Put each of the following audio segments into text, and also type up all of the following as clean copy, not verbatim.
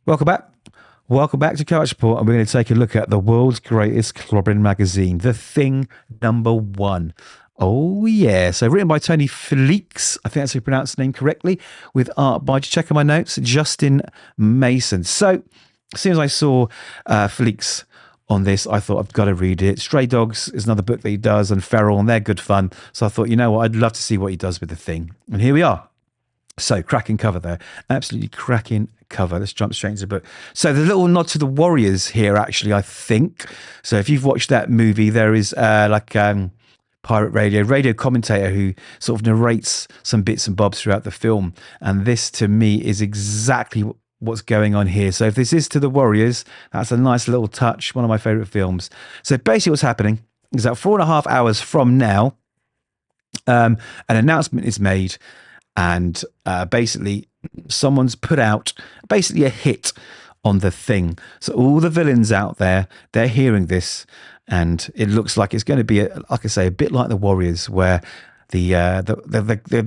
Welcome back. Welcome back to Kovacs Report, and we're going to take a look at the world's greatest clobbering magazine, The Thing #1. Oh, yeah. So written by Tony Fleecs, I think that's how you pronounce the name correctly, with art by, just checking my notes, Justin Mason. So as soon as I saw Fleecs on this, I thought, I've got to read it. Stray Dogs is another book that he does, and Feral, and they're good fun. So I thought, you know what, I'd love to see what he does with The Thing. And here we are. So cracking cover there, absolutely cracking cover. Let's jump straight into the book. So the little nod to the Warriors here, actually, I think. So if you've watched that movie, there is pirate radio commentator who sort of narrates some bits and bobs throughout the film. And this, to me, is exactly what's going on here. So if this is to the Warriors, that's a nice little touch. One of my favorite films. So basically what's happening is that 4.5 hours from now, an announcement is made. And basically, someone's put out basically a hit on The Thing. So all the villains out there, they're hearing this, and it looks like it's going to be, like I say, a bit like the Warriors, where the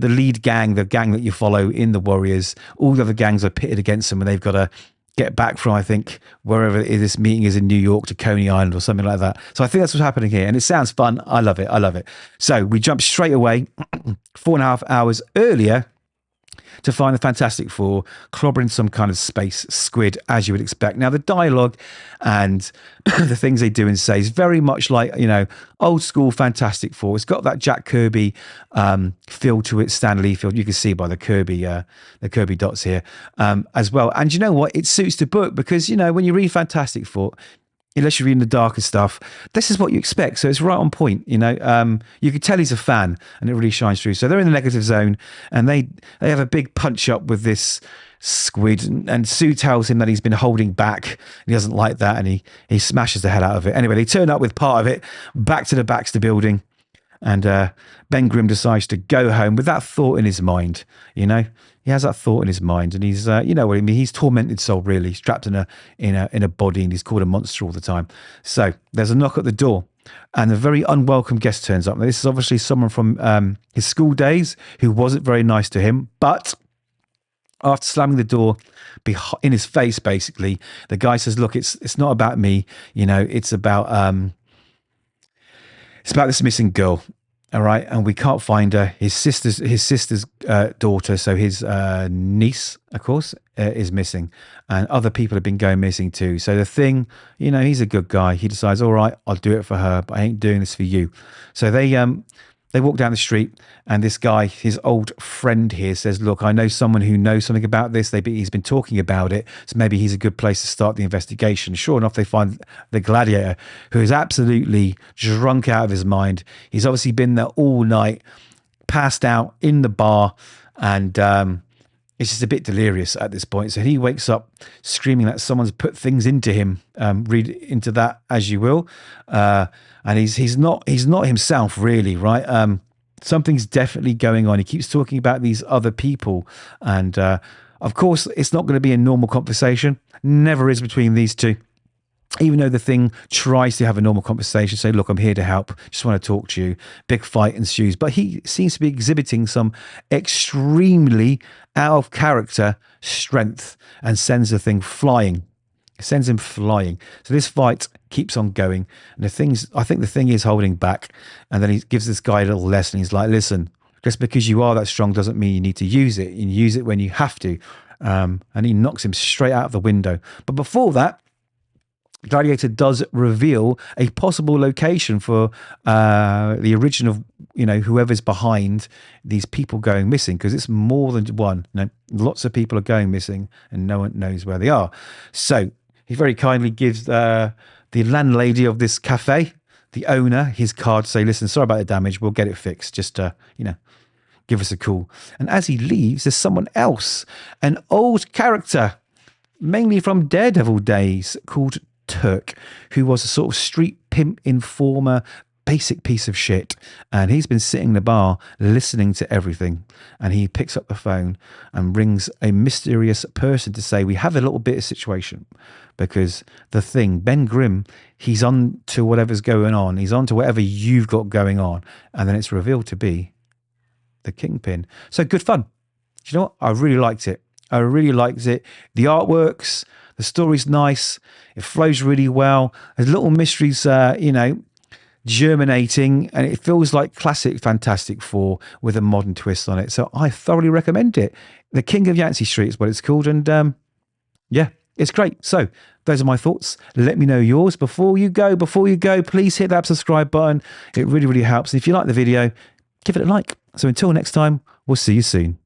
lead gang, the gang that you follow in the Warriors, all the other gangs are pitted against them, and they've got to get back from, I think, wherever this meeting is in New York to Coney Island or something like that. So I think that's what's happening here, and it sounds fun. I love it. I love it. So we jump straight away 4.5 hours earlier to find the Fantastic Four clobbering some kind of space squid, as you would expect. Now, the dialogue and the things they do and say is very much like, you know, old school Fantastic Four. It's got that Jack Kirby feel to it, Stan Lee feel. You can see by the Kirby dots here as well. And you know what? It suits the book because, you know, when you read Fantastic Four, unless you're reading the darker stuff, this is what you expect. So it's right on point, you know. You could tell he's a fan, and it really shines through. So they're in the negative zone, and they have a big punch up with this squid, and Sue tells him that he's been holding back. He doesn't like that, and he smashes the head out of it. Anyway, they turn up with part of it back to the Baxter building, and Ben Grimm decides to go home with that thought in his mind, you know. He has that thought in his mind, and he's, you know what I mean. He's tormented soul, really. He's trapped in a body, and he's called a monster all the time. So there's a knock at the door, and a very unwelcome guest turns up. Now, this is obviously someone from his school days who wasn't very nice to him. But after slamming the door in his face, basically, the guy says, "Look, it's not about me. You know, it's about this missing girl." All right, and we can't find her. His sister's daughter, so his niece, of course, is missing, and other people have been going missing too. So The Thing, you know, he's a good guy. He decides, all right, I'll do it for her, but I ain't doing this for you. So they walk down the street, and this guy, his old friend here, says, "Look, I know someone who knows something about this. He's been talking about it, so maybe he's a good place to start the investigation." Sure enough, they find the gladiator, who is absolutely drunk out of his mind. He's obviously been there all night, passed out in the bar, and it's just a bit delirious at this point. So he wakes up screaming that someone's put things into him. Read into that as you will. And he's not himself, really, right? Something's definitely going on. He keeps talking about these other people, and of course, it's not going to be a normal conversation. Never is between these two. Even though The Thing tries to have a normal conversation, say, "Look, I'm here to help. Just want to talk to you." Big fight ensues, but he seems to be exhibiting some extremely out of character strength and sends The Thing flying. Sends him flying. So this fight keeps on going, and I think The Thing is holding back, and then he gives this guy a little lesson. He's like, "Listen, just because you are that strong doesn't mean you need to use it. You use it when you have to." And he knocks him straight out of the window. But before that, Gladiator does reveal a possible location for the origin of, you know, whoever's behind these people going missing, because it's more than one. You know, lots of people are going missing, and no one knows where they are. So he very kindly gives the landlady of this cafe, the owner, his card to say, "Listen, sorry about the damage. We'll get it fixed. Just, you know, give us a call." And as he leaves, there's someone else, an old character, mainly from Daredevil days, called Turk, who was a sort of street pimp informer, basic piece of shit, and he's been sitting in the bar listening to everything, and he picks up the phone and rings a mysterious person to say, "We have a little bit of situation," because The Thing, Ben Grimm, he's on to whatever's going on, he's on to whatever you've got going on, and then it's revealed to be the Kingpin. So good fun. Do you know what? I really liked it. The artworks, The story's nice. It flows really well. There's little mysteries, germinating, and it feels like classic Fantastic Four with a modern twist on it. So I thoroughly recommend it. The King of Yancey Street is what it's called, and yeah, it's great. So those are my thoughts. Let me know yours. Before you go, please hit that subscribe button. It really, really helps. And if you like the video, give it a like. So until next time, we'll see you soon.